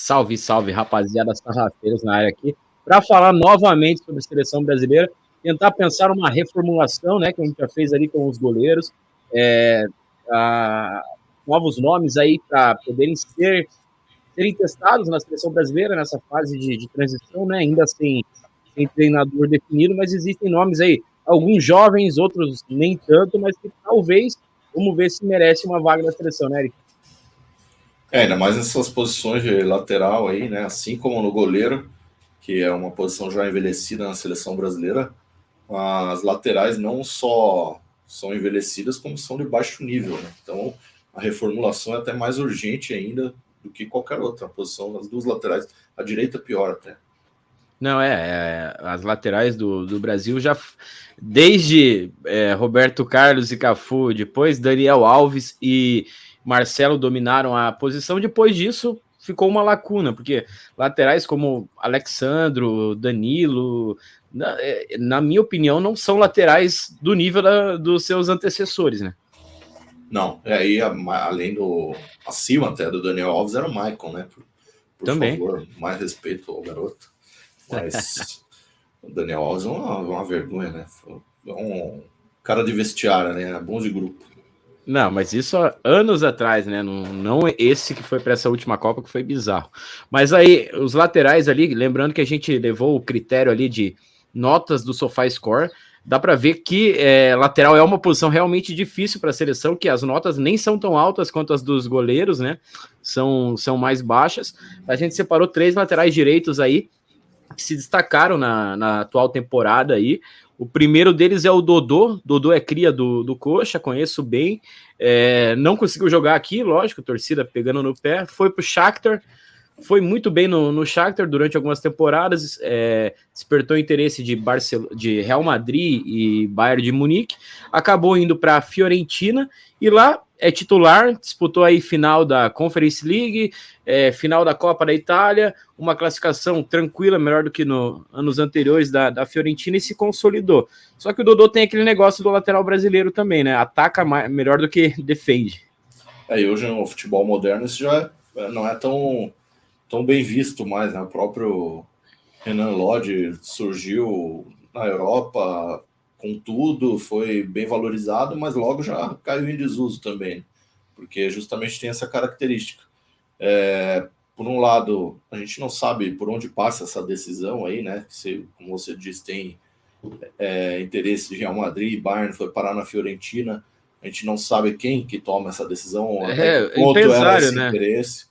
Salve, salve, rapaziada, sarrafeiros na área aqui, para falar novamente sobre a seleção brasileira, tentar pensar uma reformulação, né, que a gente já fez ali com os goleiros, é, novos nomes aí para poderem serem testados na seleção brasileira nessa fase de transição, né, ainda sem treinador definido, mas existem nomes aí, alguns jovens, outros nem tanto, mas que talvez, vamos ver se merece uma vaga na seleção, né, Eric? Ainda mais nessas posições de lateral aí, né? Assim como no goleiro, que é uma posição já envelhecida na seleção brasileira, as laterais não só são envelhecidas, como são de baixo nível, né? Então a reformulação é até mais urgente ainda do que qualquer outra posição das duas laterais. A direita pior até. Não, as laterais do Brasil já, desde Roberto Carlos e Cafu, depois Daniel Alves e Marcelo dominaram a posição, depois disso ficou uma lacuna, porque laterais como Alexandro, Danilo, na minha opinião, não são laterais do nível dos seus antecessores, né? Não, aí além acima até do Daniel Alves era o Maicon, né? Por Também. favor, mais respeito ao garoto. Mas o Daniel Alves é uma vergonha, né? É um cara de vestiário, né? Bom de grupo. Não, mas isso há anos atrás, né? Não é esse que foi para essa última Copa, que foi bizarro. Mas aí, os laterais ali, lembrando que a gente levou o critério ali de notas do SofaScore, dá para ver que lateral é uma posição realmente difícil para a seleção, que as notas nem são tão altas quanto as dos goleiros, né? São mais baixas. A gente separou 3 laterais direitos aí, que se destacaram na atual temporada aí. O primeiro deles é o Dodô. Dodô é cria do Coxa, conheço bem. Não conseguiu jogar aqui, lógico, torcida pegando no pé. Foi pro Shakhtar, foi muito bem no Shakhtar durante algumas temporadas. Despertou interesse de Real Madrid e Bayern de Munique. Acabou indo para a Fiorentina e lá é titular, disputou aí final da Conference League, final da Copa da Itália, uma classificação tranquila, melhor do que nos anos anteriores da Fiorentina, e se consolidou. Só que o Dodô tem aquele negócio do lateral brasileiro também, né? Ataca melhor do que defende. E hoje no futebol moderno isso já não é tão bem visto mais, né? O próprio Renan Lodge surgiu na Europa com tudo, foi bem valorizado, mas logo já caiu em desuso também, porque justamente tem essa característica. Por um lado, a gente não sabe por onde passa essa decisão aí, né? Se, como você disse, tem interesse de Real Madrid e Bayern, foi parar na Fiorentina. A gente não sabe quem que toma essa decisão, até que ponto era esse interesse.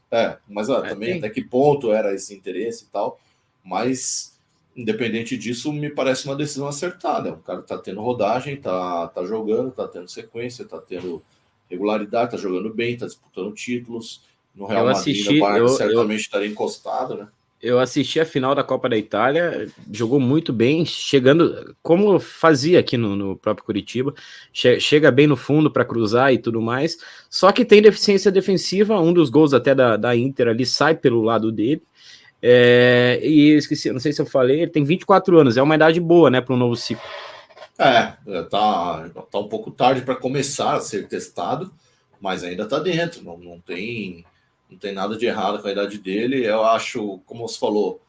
Mas também até que ponto era esse interesse e tal. Mas, independente disso, me parece uma decisão acertada. O cara tá tendo rodagem, tá jogando, tá tendo sequência, tá tendo regularidade, tá jogando bem, tá disputando títulos. No Real Madrid, no Bayern, certamente estaria encostado, né? Eu assisti a final da Copa da Itália, jogou muito bem, chegando, como fazia aqui no próprio Curitiba, chega bem no fundo para cruzar e tudo mais, só que tem deficiência defensiva, um dos gols até da Inter ali sai pelo lado dele, e eu esqueci, não sei se eu falei, ele tem 24 anos, é uma idade boa, né, para um novo ciclo. Tá um pouco tarde para começar a ser testado, mas ainda tá dentro, não tem nada de errado com a idade dele. Eu acho, como você falou,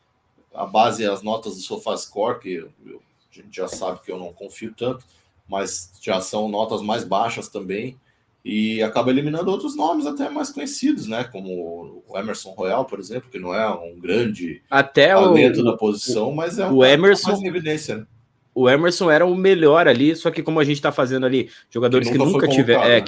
a base é as notas do SofaScore, que a gente já sabe que eu não confio tanto, mas já são notas mais baixas também, e acaba eliminando outros nomes até mais conhecidos, né? Como o Emerson Royal, por exemplo, que não é um grande talento da posição, mas é um cara que tá mais em evidência, né? O Emerson era o melhor ali, só que como a gente está fazendo ali, jogadores que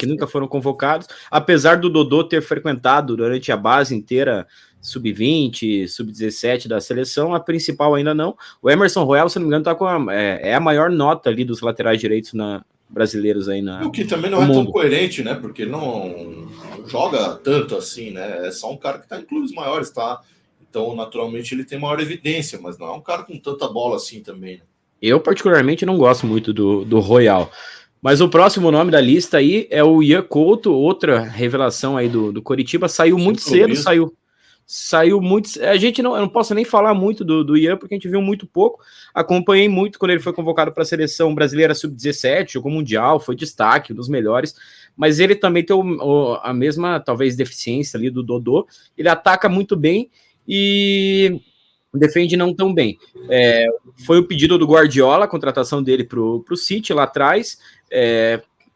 nunca foram convocados, apesar do Dodô ter frequentado durante a base inteira sub-20, sub-17 da seleção, a principal ainda não. O Emerson Royal, se não me engano, tá com a maior nota ali dos laterais direitos brasileiros aí o que também não é tão coerente, né? Porque ele não joga tanto assim, né? É só um cara que está em clubes maiores, tá? Então, naturalmente, ele tem maior evidência, mas não é um cara com tanta bola assim também, né? Eu, particularmente, não gosto muito do Royal. Mas o próximo nome da lista aí é o Ian Couto, outra revelação aí do Coritiba. Saiu muito cedo, saiu muito. Eu não posso nem falar muito do Ian, porque a gente viu muito pouco. Acompanhei muito quando ele foi convocado para a seleção brasileira sub-17, jogou mundial, foi destaque, um dos melhores. Mas ele também tem a mesma, talvez, deficiência ali do Dodô. Ele ataca muito bem. e defende não tão bem. Foi o pedido do Guardiola, a contratação dele para o City lá atrás,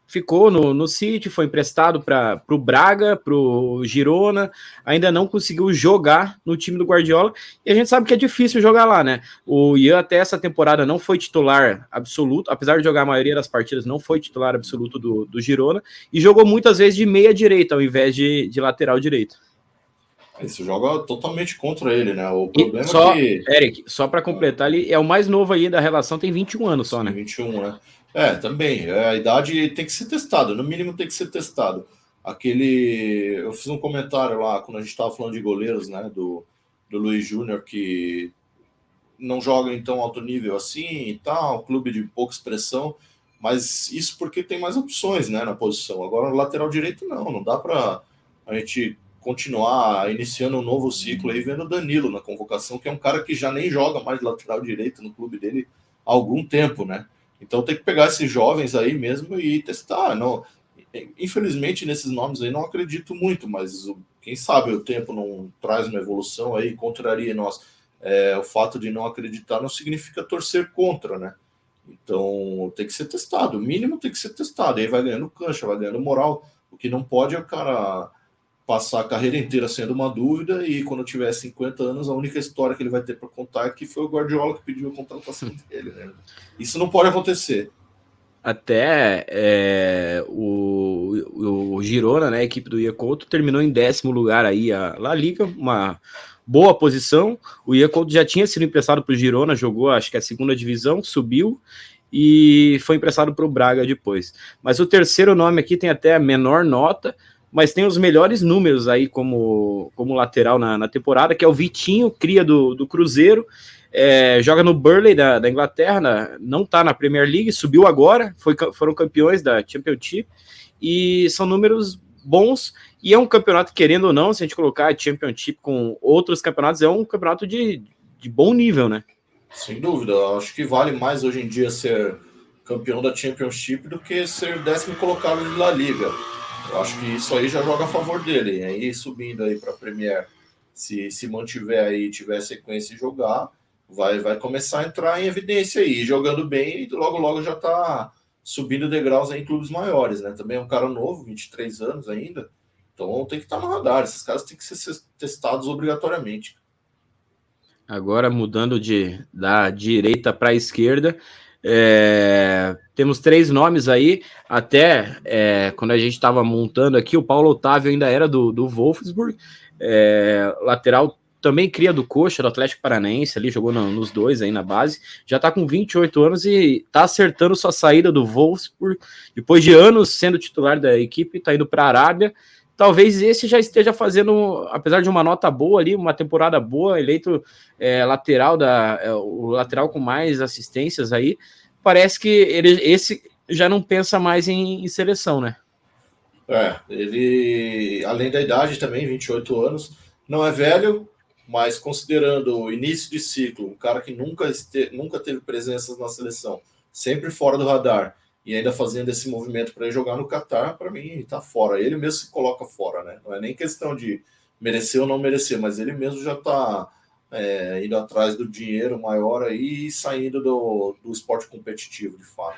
ficou no City, foi emprestado para o Braga, para o Girona, ainda não conseguiu jogar no time do Guardiola, e a gente sabe que é difícil jogar lá, né? O Ian até essa temporada não foi titular absoluto, apesar de jogar a maioria das partidas, não foi titular absoluto do Girona, e jogou muitas vezes de meia direita, ao invés de lateral direito. Isso joga totalmente contra ele, né? O E problema é só, que... Eric, só para completar, ele é o mais novo aí da relação, tem 21 anos só, Sim, né? 21, né? Também. A idade tem que ser testada, no mínimo tem que ser testado. Eu fiz um comentário lá quando a gente estava falando de goleiros, né? Do Luiz Júnior, que não joga em tão alto nível assim e tal, clube de pouca expressão, mas isso porque tem mais opções, né, na posição. Agora, no lateral direito, não dá para a gente continuar iniciando um novo ciclo aí vendo o Danilo na convocação, que é um cara que já nem joga mais de lateral direito no clube dele há algum tempo, né? Então tem que pegar esses jovens aí mesmo e testar. Não, infelizmente, nesses nomes aí não acredito muito, mas quem sabe o tempo não traz uma evolução aí, contraria nós. O fato de não acreditar não significa torcer contra, né? Então tem que ser testado, o mínimo tem que ser testado, aí vai ganhando cancha, vai ganhando moral. O que não pode é o cara passar a carreira inteira sendo uma dúvida e quando tiver 50 anos, a única história que ele vai ter para contar é que foi o Guardiola que pediu a contratação dele, né? Isso não pode acontecer. Até o Girona, né, a equipe do Iacoto, terminou em 10º lugar aí a La Liga, uma boa posição. O Iacoto já tinha sido emprestado para o Girona, jogou acho que a segunda divisão, subiu e foi emprestado para o Braga depois. Mas o terceiro nome aqui tem até a menor nota, mas tem os melhores números aí como lateral na temporada, que é o Vitinho, cria do Cruzeiro, joga no Burnley da Inglaterra, não está na Premier League, subiu agora, foram campeões da Championship, e são números bons, e é um campeonato, querendo ou não, se a gente colocar a Championship com outros campeonatos, é um campeonato de bom nível, né? Sem dúvida, acho que vale mais hoje em dia ser campeão da Championship do que ser 10º colocado de La Liga. Eu acho que isso aí já joga a favor dele. E aí subindo aí para a Premier, se mantiver aí, tiver sequência e jogar, vai começar a entrar em evidência aí, jogando bem e logo já está subindo degraus aí em clubes maiores, né? Também é um cara novo, 23 anos ainda, então tem que estar no radar. Esses caras têm que ser testados obrigatoriamente. Agora mudando da direita para a esquerda, temos 3 nomes aí. Até quando a gente estava montando aqui, o Paulo Otávio ainda era do Wolfsburg, lateral também cria do Coxa, do Atlético Paranaense, ali jogou nos dois aí na base, já está com 28 anos e está acertando sua saída do Wolfsburg, depois de anos sendo titular da equipe, está indo para a Arábia. Talvez esse já esteja fazendo, apesar de uma nota boa ali, uma temporada boa, eleito lateral o lateral com mais assistências aí. Parece que esse já não pensa mais em seleção, né? Ele, além da idade também, 28 anos, não é velho, mas considerando o início de ciclo, um cara que nunca teve presenças na seleção, sempre fora do radar, e ainda fazendo esse movimento para ir jogar no Catar, para mim, está fora. Ele mesmo se coloca fora, né? Não é nem questão de merecer ou não merecer, mas ele mesmo já está indo atrás do dinheiro maior aí e saindo do esporte competitivo, de fato.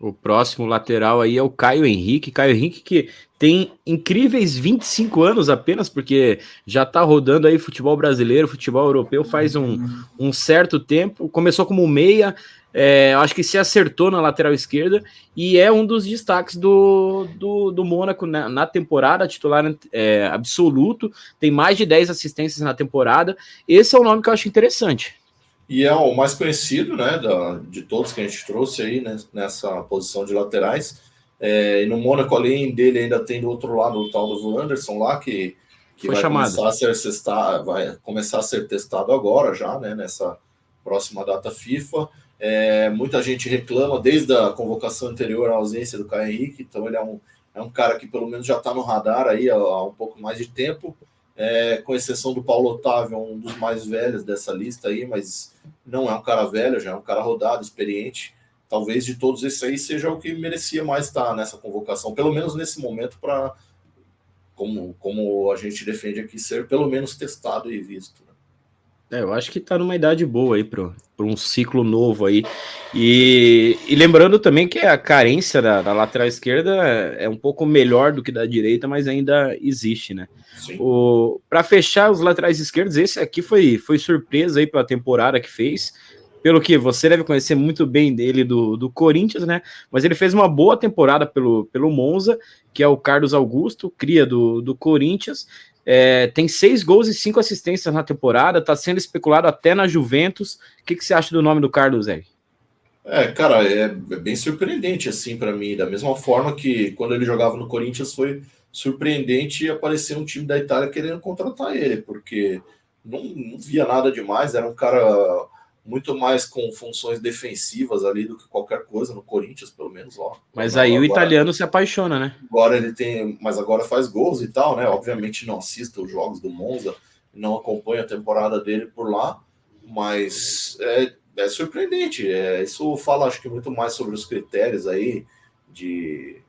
O próximo lateral aí é o Caio Henrique. Caio Henrique que tem incríveis 25 anos apenas, porque já tá rodando aí futebol brasileiro, futebol europeu faz um certo tempo. Começou como meia, acho que se acertou na lateral esquerda e é um dos destaques do Mônaco na temporada, titular absoluto, tem mais de 10 assistências na temporada. Esse é o nome que eu acho interessante. E é o mais conhecido, né, de todos que a gente trouxe aí, né, nessa posição de laterais. E no Mônaco, além dele, ainda tem do outro lado o tal do Anderson lá, que Foi vai chamado. vai começar a ser testado agora já, né, nessa próxima data FIFA. Muita gente reclama desde a convocação anterior à ausência do Caio Henrique, então ele é um cara que pelo menos já está no radar aí há um pouco mais de tempo. Com exceção do Paulo Otávio, um dos mais velhos dessa lista aí, mas não é um cara velho, já é um cara rodado, experiente. Talvez de todos esses aí seja o que merecia mais estar nessa convocação, pelo menos nesse momento, para como a gente defende aqui, ser pelo menos testado e visto. Eu acho que tá numa idade boa aí para um ciclo novo aí. E lembrando também que a carência da lateral esquerda é um pouco melhor do que da direita, mas ainda existe, né? Para fechar os laterais esquerdos, esse aqui foi surpresa aí pela temporada que fez. Pelo que você deve conhecer muito bem dele do Corinthians, né? Mas ele fez uma boa temporada pelo Monza, que é o Carlos Augusto, cria do Corinthians. Tem 6 gols e 5 assistências na temporada, está sendo especulado até na Juventus. O que você acha do nome do Carlos, Zé? Cara, é bem surpreendente, assim, para mim. Da mesma forma que quando ele jogava no Corinthians foi surpreendente aparecer um time da Itália querendo contratar ele, porque não via nada demais, era um cara muito mais com funções defensivas ali do que qualquer coisa no Corinthians, pelo menos. Mas aí o italiano se apaixona, né? Agora ele tem, mas agora faz gols e tal, né? Obviamente não assista os jogos do Monza, não acompanha a temporada dele por lá, mas é surpreendente. Isso fala, acho que, muito mais sobre os critérios aí de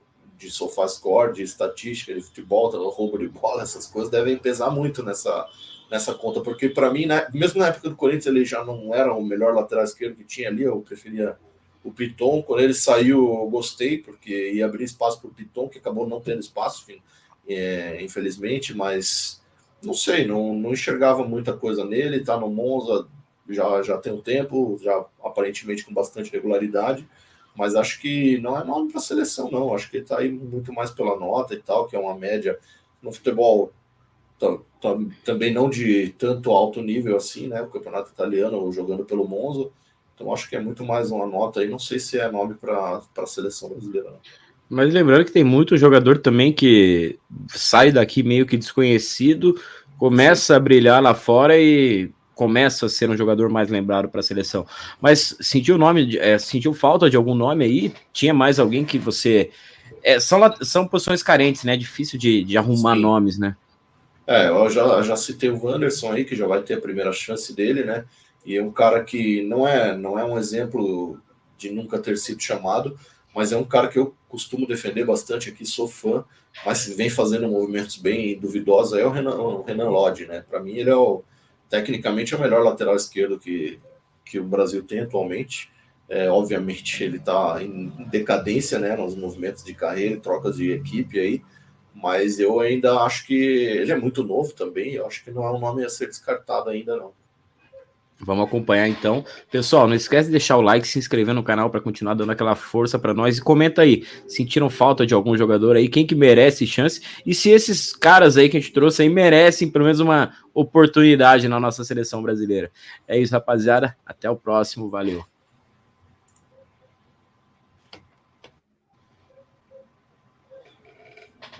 SofaScore, de estatística, de futebol, roubo de bola, essas coisas devem pesar muito nessa conta, porque para mim, né, mesmo na época do Corinthians, ele já não era o melhor lateral esquerdo que tinha ali, eu preferia o Piton. Quando ele saiu, eu gostei, porque ia abrir espaço para o Piton, que acabou não tendo espaço, enfim, infelizmente, mas não sei, não enxergava muita coisa nele. Tá no Monza já tem um tempo, já aparentemente com bastante regularidade, mas acho que não é nome para a seleção, não. Acho que ele está aí muito mais pela nota e tal, que é uma média no futebol também não de tanto alto nível assim, né? O campeonato italiano jogando pelo Monza. Então acho que é muito mais uma nota aí. Não sei se é nome para a seleção brasileira, não. Mas lembrando que tem muito jogador também que sai daqui meio que desconhecido, começa a brilhar lá fora e começa a ser um jogador mais lembrado para a seleção. Mas sentiu falta de algum nome aí? Tinha mais alguém que você... são posições carentes, né? Difícil de arrumar nomes, né? Eu já citei o Wanderson aí, que já vai ter a primeira chance dele, né? E é um cara que não é um exemplo de nunca ter sido chamado, mas é um cara que eu costumo defender bastante aqui, sou fã, mas vem fazendo movimentos bem duvidosos. Aí é o Renan Lodge, né? Para mim, ele tecnicamente é o melhor lateral esquerdo que o Brasil tem atualmente. Obviamente, ele está em decadência, né? Nos movimentos de carreira, trocas de equipe aí, mas eu ainda acho que ele é muito novo também. Eu acho que não é um nome a ser descartado ainda, não. Vamos acompanhar então. Pessoal, não esquece de deixar o like, se inscrever no canal para continuar dando aquela força para nós. E comenta aí, sentiram falta de algum jogador aí, quem que merece chance, e se esses caras aí que a gente trouxe aí merecem pelo menos uma oportunidade na nossa seleção brasileira. É isso, rapaziada. Até o próximo. Valeu.